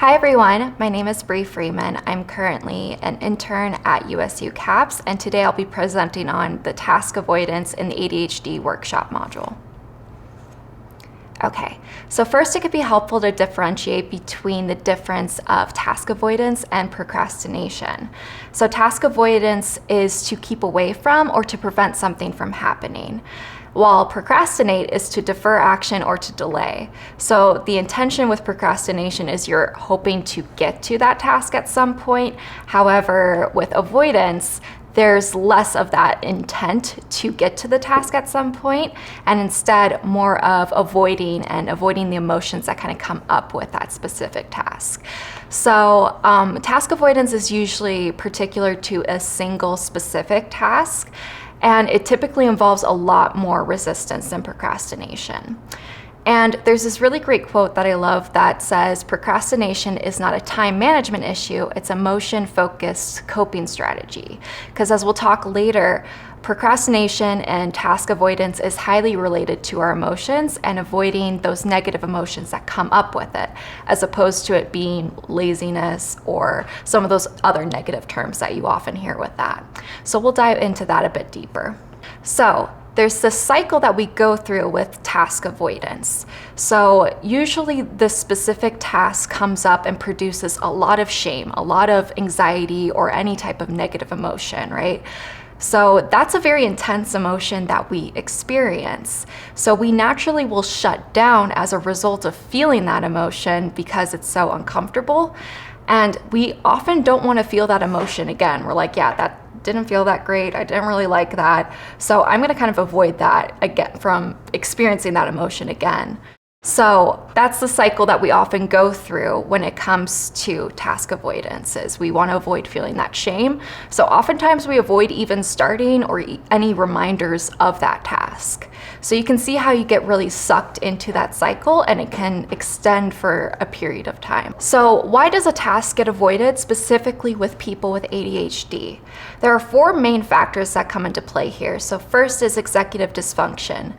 Hi everyone, my name is Bree Freeman. I'm currently an intern at USU CAPS, and today I'll be presenting on the task avoidance in the ADHD workshop module. Okay, so first it could be helpful to differentiate between the difference of task avoidance and procrastination. So task avoidance is to keep away from or to prevent something from happening, while procrastinate is to defer action or to delay. So the intention with procrastination is you're hoping to get to that task at some point. However, with avoidance, there's less of that intent to get to the task at some point, and instead more of avoiding the emotions that kind of come up with that specific task. So task avoidance is usually particular to a single specific task, and it typically involves a lot more resistance than procrastination. And there's this really great quote that I love that says, procrastination is not a time management issue, it's a motion-focused coping strategy. Because as we'll talk later, procrastination and task avoidance is highly related to our emotions and avoiding those negative emotions that come up with it, as opposed to it being laziness or some of those other negative terms that you often hear with that. So we'll dive into that a bit deeper. So there's this cycle that we go through with task avoidance. So usually the specific task comes up and produces a lot of shame, a lot of anxiety, or any type of negative emotion, right? So that's a very intense emotion that we experience. So we naturally will shut down as a result of feeling that emotion because it's so uncomfortable. And we often don't want to feel that emotion again. We're like, yeah, that didn't feel that great. I didn't really like that. So I'm going to kind of avoid that again from experiencing that emotion again. So that's the cycle that we often go through when it comes to task avoidance, is we want to avoid feeling that shame. So oftentimes we avoid even starting or any reminders of that task. So you can see how you get really sucked into that cycle, and it can extend for a period of time. So why does a task get avoided, specifically with people with ADHD? There are four main factors that come into play here. So first is executive dysfunction.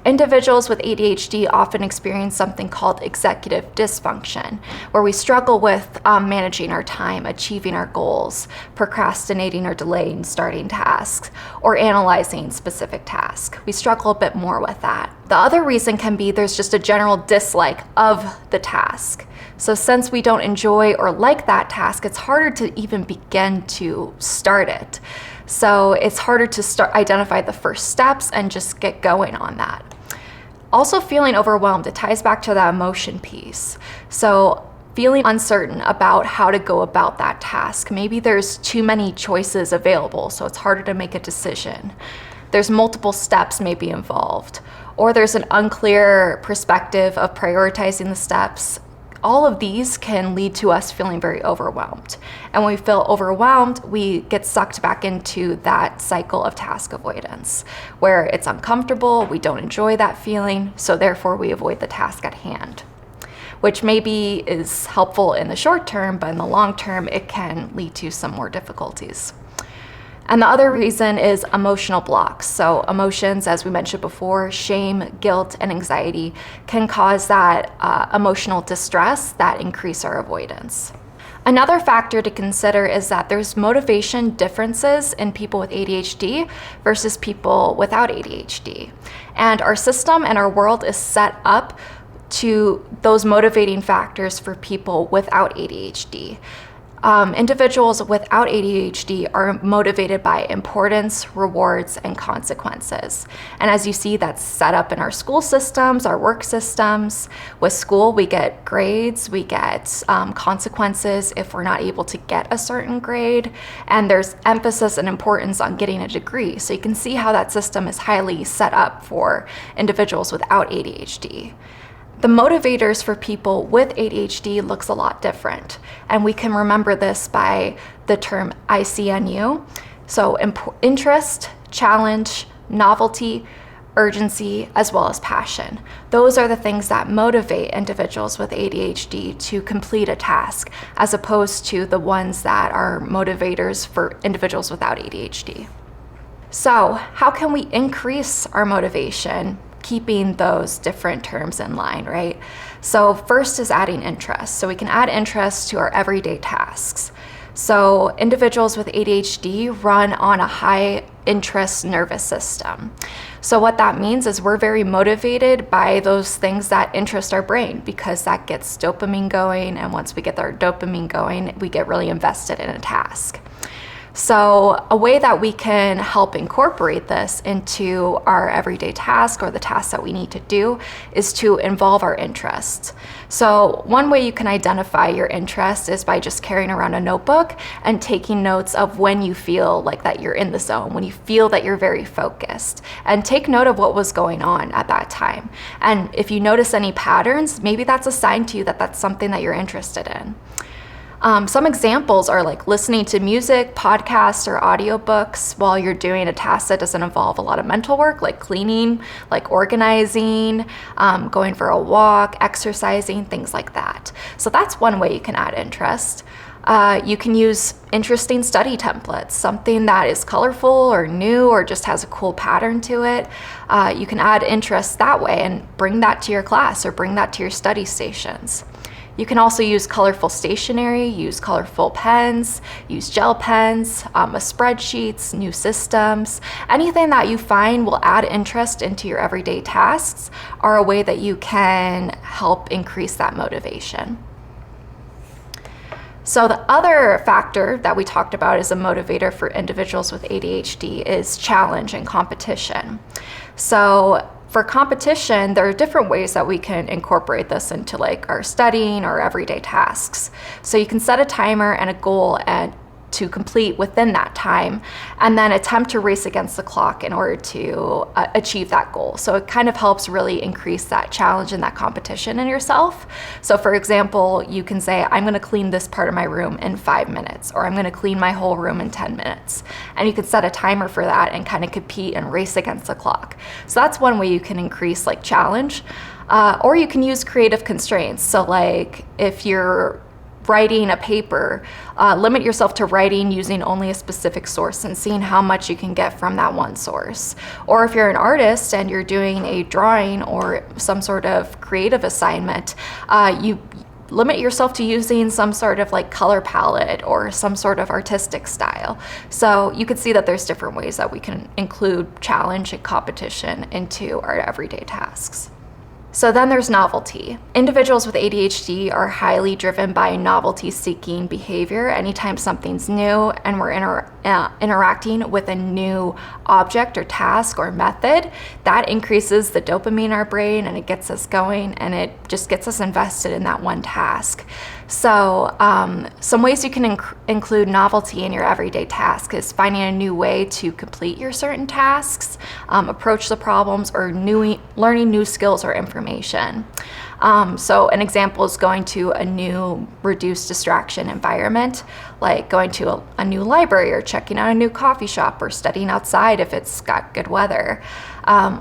Individuals with ADHD often experience something called executive dysfunction, where we struggle with managing our time, achieving our goals, procrastinating or delaying starting tasks, or analyzing specific tasks. We struggle a bit more with that. The other reason can be there's just a general dislike of the task. So since we don't enjoy or like that task, it's harder to even begin to start it. So it's harder to identify the first steps and just get going on that. Also, feeling overwhelmed, it ties back to that emotion piece. So feeling uncertain about how to go about that task. Maybe there's too many choices available, so it's harder to make a decision. There's multiple steps maybe involved, or there's an unclear perspective of prioritizing the steps. All of these can lead to us feeling very overwhelmed. And when we feel overwhelmed, we get sucked back into that cycle of task avoidance, where it's uncomfortable, we don't enjoy that feeling, so therefore we avoid the task at hand, which maybe is helpful in the short term, but in the long term, it can lead to some more difficulties. And the other reason is emotional blocks. So emotions, as we mentioned before, shame, guilt, and anxiety can cause that emotional distress that increase our avoidance. Another factor to consider is that there's motivation differences in people with ADHD versus people without ADHD. And our system and our world is set up to those motivating factors for people without ADHD. Individuals without ADHD are motivated by importance, rewards, and consequences. And as you see, that's set up in our school systems, our work systems. With school, we get grades, we get consequences if we're not able to get a certain grade, and there's emphasis and importance on getting a degree. So you can see how that system is highly set up for individuals without ADHD. The motivators for people with ADHD looks a lot different, and we can remember this by the term ICNU. So interest, challenge, novelty, urgency, as well as passion. Those are the things that motivate individuals with ADHD to complete a task, as opposed to the ones that are motivators for individuals without ADHD. So how can we increase our motivation, keeping those different terms in line, right? So first is adding interest. So we can add interest to our everyday tasks. So individuals with ADHD run on a high interest nervous system. So what that means is we're very motivated by those things that interest our brain, because that gets dopamine going. And once we get our dopamine going, we get really invested in a task. So a way that we can help incorporate this into our everyday task, or the tasks that we need to do, is to involve our interests. So one way you can identify your interest is by just carrying around a notebook and taking notes of when you feel like that you're in the zone, when you feel that you're very focused, and take note of what was going on at that time. And if you notice any patterns, maybe that's a sign to you that that's something that you're interested in. Some examples are like listening to music, podcasts, or audiobooks while you're doing a task that doesn't involve a lot of mental work, like cleaning, like organizing, going for a walk, exercising, things like that. So that's one way you can add interest. You can use interesting study templates, something that is colorful or new or just has a cool pattern to it. You can add interest that way and bring that to your class or bring that to your study stations. You can also use colorful stationery, use colorful pens, use gel pens, spreadsheets, new systems. Anything that you find will add interest into your everyday tasks are a way that you can help increase that motivation. So the other factor that we talked about as a motivator for individuals with ADHD is challenge and competition. So for competition, there are different ways that we can incorporate this into like our studying or everyday tasks. So you can set a timer and a goal to complete within that time, and then attempt to race against the clock in order to achieve that goal. So it kind of helps really increase that challenge and that competition in yourself. So for example, you can say, I'm gonna clean this part of my room in 5 minutes, or I'm gonna clean my whole room in 10 minutes. And you can set a timer for that and kind of compete and race against the clock. So that's one way you can increase like challenge. Or you can use creative constraints. So like if you're writing a paper, limit yourself to writing using only a specific source and seeing how much you can get from that one source. Or if you're an artist and you're doing a drawing or some sort of creative assignment, you limit yourself to using some sort of like color palette or some sort of artistic style. So you can see that there's different ways that we can include challenge and competition into our everyday tasks. So then there's novelty. Individuals with ADHD are highly driven by novelty-seeking behavior. Anytime something's new and we're interacting with a new object or task or method, that increases the dopamine in our brain and it gets us going and it just gets us invested in that one task. So some ways you can include novelty in your everyday task is finding a new way to complete your certain tasks, approach the problems, or learning new skills or information. So an example is going to a new reduced distraction environment, like going to a new library or checking out a new coffee shop or studying outside if it's got good weather.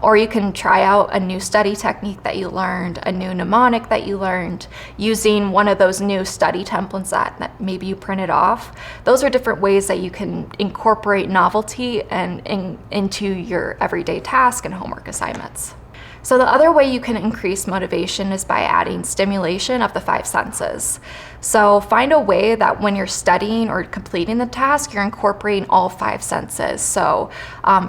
Or you can try out a new study technique that you learned, a new mnemonic that you learned, using one of those new study templates that maybe you printed off. Those are different ways that you can incorporate novelty into your everyday task and homework assignments. So the other way you can increase motivation is by adding stimulation of the 5 senses. So find a way that when you're studying or completing the task, you're incorporating all 5 senses. So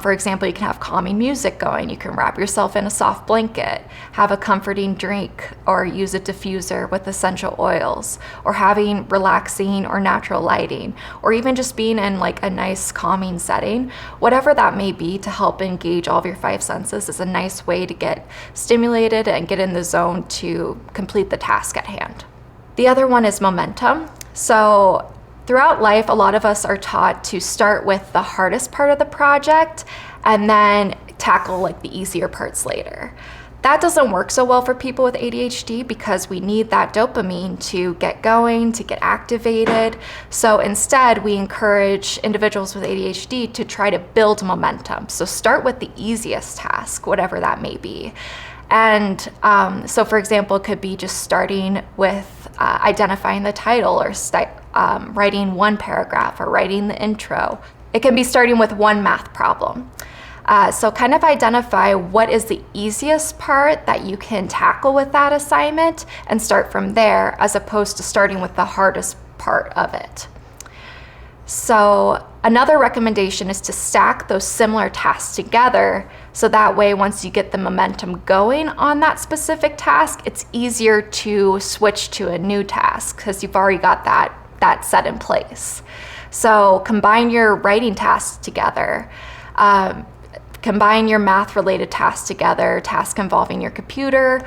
for example, you can have calming music going, you can wrap yourself in a soft blanket, have a comforting drink, or use a diffuser with essential oils, or having relaxing or natural lighting, or even just being in like a nice calming setting. Whatever that may be to help engage all of your 5 senses is a nice way to get stimulated and get in the zone to complete the task at hand. The other one is momentum. So throughout life, a lot of us are taught to start with the hardest part of the project and then tackle like the easier parts later. That doesn't work so well for people with ADHD because we need that dopamine to get going, to get activated. So instead, we encourage individuals with ADHD to try to build momentum. So start with the easiest task, whatever that may be. And so for example, it could be just starting with identifying the title or writing one paragraph or writing the intro. It can be starting with one math problem. So kind of identify what is the easiest part that you can tackle with that assignment and start from there, as opposed to starting with the hardest part of it. So another recommendation is to stack those similar tasks together, so that way once you get the momentum going on that specific task, it's easier to switch to a new task because you've already got that set in place. So combine your writing tasks together. Combine your math-related tasks together, tasks involving your computer,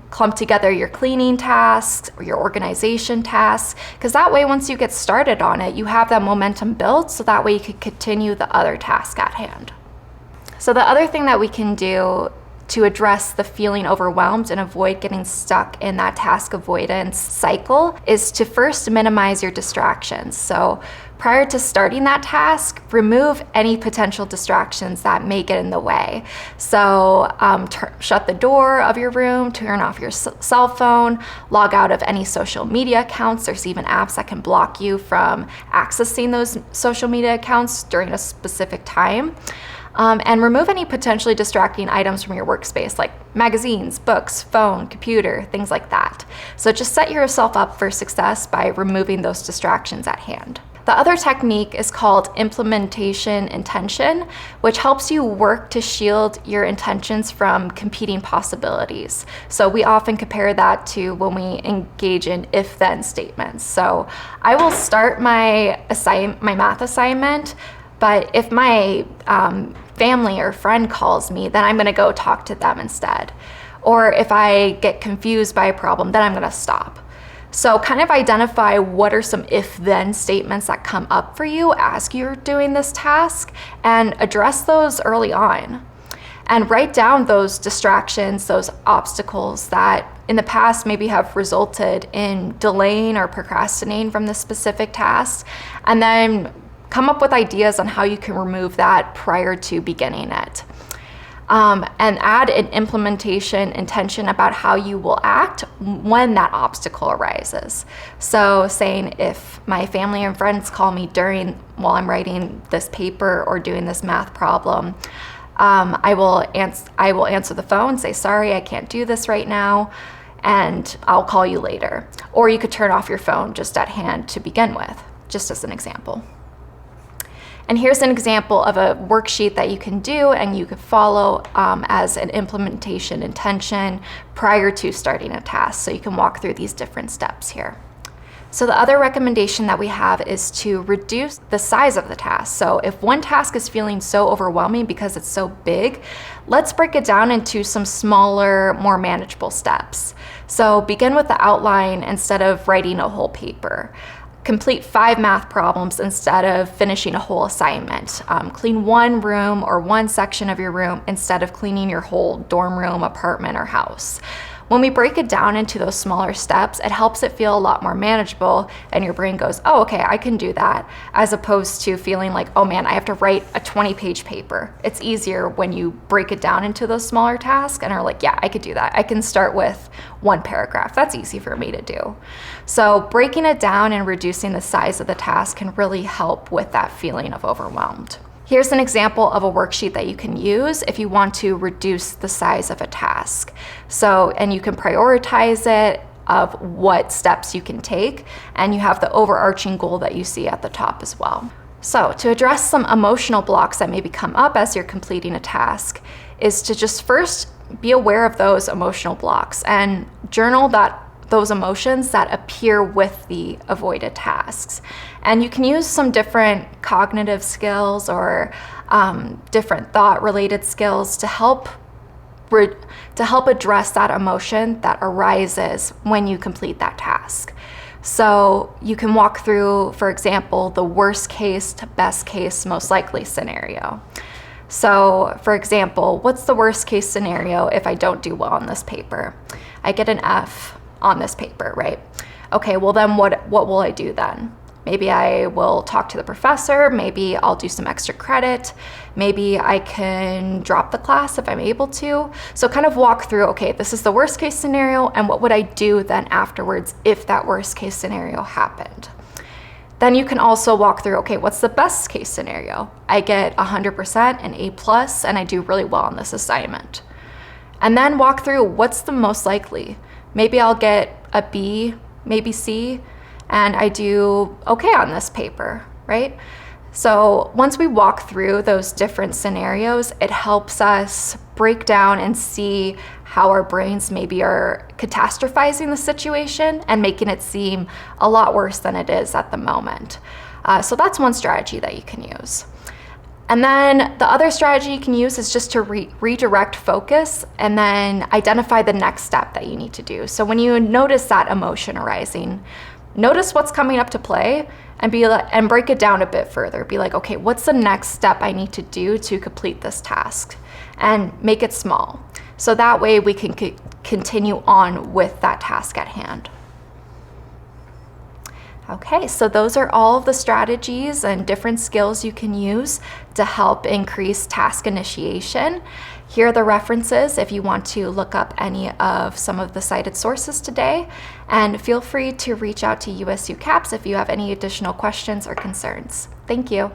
clump together your cleaning tasks or your organization tasks, because that way once you get started on it, you have that momentum built, so that way you can continue the other task at hand. So the other thing that we can do to address the feeling overwhelmed and avoid getting stuck in that task avoidance cycle is to first minimize your distractions. So prior to starting that task, remove any potential distractions that may get in the way. So shut the door of your room, turn off your cell phone, log out of any social media accounts. There's even apps that can block you from accessing those social media accounts during a specific time. And remove any potentially distracting items from your workspace, like magazines, books, phone, computer, things like that. So just set yourself up for success by removing those distractions at hand. The other technique is called implementation intention, which helps you work to shield your intentions from competing possibilities. So we often compare that to when we engage in if-then statements. So I will start my math assignment, but if my family or friend calls me, then I'm going to go talk to them instead. Or if I get confused by a problem, then I'm going to stop. So kind of identify what are some if-then statements that come up for you as you're doing this task, and address those early on. And write down those distractions, those obstacles that in the past maybe have resulted in delaying or procrastinating from this specific task, and then come up with ideas on how you can remove that prior to beginning it. And add an implementation intention about how you will act when that obstacle arises. So saying, if my family and friends call me while I'm writing this paper or doing this math problem, I will answer the phone, say, sorry, I can't do this right now, and I'll call you later. Or you could turn off your phone just at hand to begin with, just as an example. And here's an example of a worksheet that you can do and you could follow as an implementation intention prior to starting a task. So you can walk through these different steps here. So the other recommendation that we have is to reduce the size of the task. So if one task is feeling so overwhelming because it's so big, let's break it down into some smaller, more manageable steps. So begin with the outline instead of writing a whole paper. Complete 5 math problems instead of finishing a whole assignment. Clean one room or one section of your room instead of cleaning your whole dorm room, apartment, or house. When we break it down into those smaller steps, it helps it feel a lot more manageable, and your brain goes, oh, okay, I can do that, as opposed to feeling like, oh man, I have to write a 20-page paper. It's easier when you break it down into those smaller tasks and are like, yeah, I could do that. I can start with 1 paragraph. That's easy for me to do. So breaking it down and reducing the size of the task can really help with that feeling of overwhelmed. Here's an example of a worksheet that you can use if you want to reduce the size of a task. And you can prioritize it of what steps you can take, and you have the overarching goal that you see at the top as well. So to address some emotional blocks that maybe come up as you're completing a task is to just first be aware of those emotional blocks and journal those emotions that appear with the avoided tasks. And you can use some different cognitive skills or different thought-related skills to help address that emotion that arises when you complete that task. So you can walk through, for example, the worst case to best case most likely scenario. So for example, what's the worst case scenario if I don't do well on this paper? I get an F on this paper, right? Okay, well then what will I do then? Maybe I will talk to the professor, maybe I'll do some extra credit, maybe I can drop the class if I'm able to. So kind of walk through, okay, this is the worst case scenario, and what would I do then afterwards if that worst case scenario happened? Then you can also walk through, okay, what's the best case scenario? I get 100%, an A+, and I do really well on this assignment. And then walk through what's the most likely. Maybe I'll get a B, maybe C, and I do okay on this paper, right? So once we walk through those different scenarios, it helps us break down and see how our brains maybe are catastrophizing the situation and making it seem a lot worse than it is at the moment. So that's one strategy that you can use. And then the other strategy you can use is just to redirect focus and then identify the next step that you need to do. So when you notice that emotion arising, notice what's coming up to play and break it down a bit further. Be like, okay, what's the next step I need to do to complete this task? And make it small. So that way we can continue on with that task at hand. Okay, so those are all of the strategies and different skills you can use to help increase task initiation. Here are the references if you want to look up any of some of the cited sources today, and feel free to reach out to USU CAPS if you have any additional questions or concerns. Thank you.